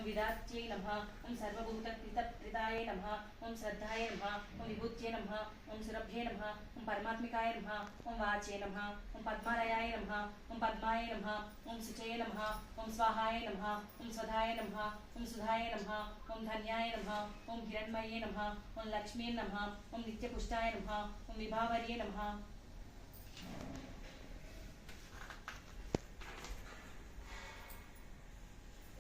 विदात्यै नमः ओं सर्वभूतप्रीतप्रीताय नमः ओं श्रद्धाय नमः ओं विभूत्यै नमः ओं सुरभ्ये नमः ओं परमात्मिकाय नमः ओं वाचे नमः ओं पद्मालयाय नमः ओं पद्माय नमः ओं शुचये नमः ओं स्वाहाय नमः ओं स्वधाय नमः ओं सुधाय नमः ओं धन्याय नमः ओं हिरण्मये नमः ओं लक्ष्मी नमः ओं नित्यपुष्टाय नमः ओं विभावर्ये नमः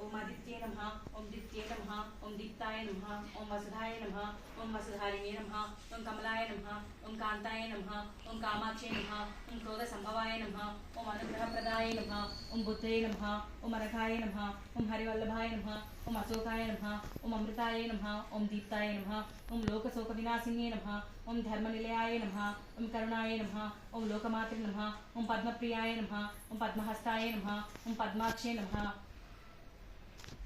ओं आदित्ये नमः ओं दित्ये नमः ओं दीप्ताय नमः ओं वसुधाय नमः ओं वसुधारिणे नमः ओं कमलाय नमः ओं कांताय नमः ओं कामाक्षे नमः ओं क्रोधसंभवाय नमः ओं अनुग्रहप्रदाय नमः ओं बुद्धये नमः ओं अनघाय नमः ओं हरिवल्लभाय नमः ओं अशोकाय नमः ओं अमृताय नमः ओं दीप्ताय नमः ओं लोकशोकविनाशिन्ये नमः ओं धर्मनिलयाय नमः ओं करुणाय नमः ओं लोकमात्रे नमः ओं पद्मप्रियाय नमः ओं पद्महस्ताय नमः ओं पद्माक्षे नमः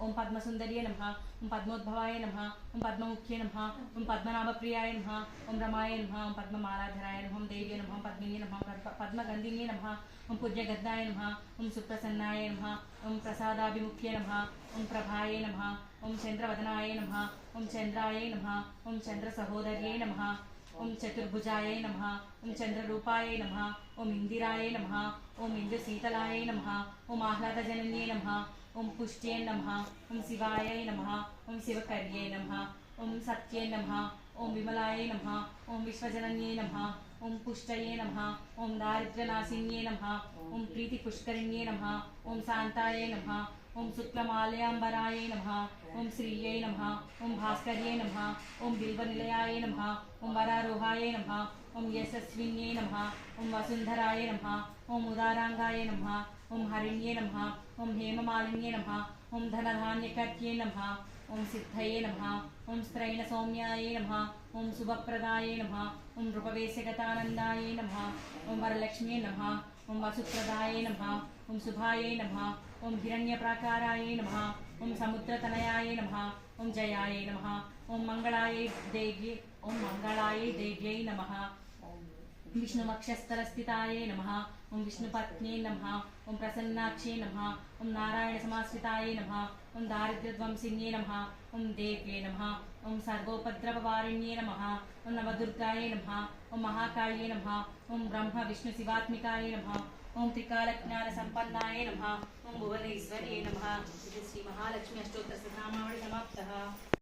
ओं पद्मसुंदर्ये नमः ओं पद्मोद्भवाय नमः ओं पद्ममुख्ये नमः ओं पद्मनाभप्रियाय नमः ओं रमाय नमः ओं पद्ममालाधराय नमः ओं देव्ये नमः पद्मिन्ये नमः पद्मगन्धिन्ये नमः ओं पूज्यगद्दाय नमः ओं सुप्रसन्नाय नमः ओं प्रसादाभिमुख्ये नमः ओं प्रभाय नमः ओं चन्द्रवदनाय नमः ओं चन्द्राय नमः ओं चन्द्रसहोदर्ये नमः ओं चतुर्भुजाय नमः ओं चन्द्ररूपाय नमः ओं इंदिराय नमः ओं इंद्रशीतलाय नमः ओं आह्लादजनन्ये नमः ओं पुष्ट्ये नमः ओं शिवाय नमः ओं शिवकर्ये नमः ओं सत्ये नमः ओं विमलाय नमः ओं विश्वजनन्ये नमः ओं पुष्टये नमः ओं दारिद्र्यनाशिन्ये नमः ओं प्रीतिपुष्करिण्ये नमः ओं शान्ताय नमः ओं शुक्लमाल्याम्बराय नमः ओं श्रीये नमः ओं भास्कर्ये नमः ओं बिल्वनिलयाय नमः ओं वरारोहाय नमः ओं यशस्विन्ये नमः ओं वसुन्धराय नमः ओं उदारांगाय नमः ओं हरिण्ये नमः ओं हेममालिन्ये नमः ओं धनधान्यकर्त्ये नमः ओं सिद्धये नमः ओं स्त्रैणसौम्याय नमः ओं शुभप्रदाय नमः ओं नृपवेशगतानन्दाय नमः ओं वरलक्ष्म्ये नमः ओं वसुप्रदाय नमः ओं शुभाय नमः ओं हिरण्यप्राकाराय नमः ओं समुद्रतनयाय नमः ओं जयाय नमः ओं मंगलाय देव्यै नमः विष्णुवक्षस्थलस्थिताय नमः ओं विष्णुपत्न्ये नमः ओं प्रसन्नाक्षे नमः ओं नारायणसमाश्रिताय नमः ओं दारिद्र्यध्वंसिन्ये नमः ओं देव्ये नमः ओं सर्वोपद्रववारिण्ये नमः ओं नवदुर्गाय नमः ओं महाकाल्ये नमः ओं ब्रह्म विष्णुशिवात्मिकाय नमः ओं त्रिकालज्ञानसम्पन्नाय नमः ओं भुवनेश्वर्ये नमः। श्री महालक्ष्मी अष्टोत्तरशतनामावली समाप्तः।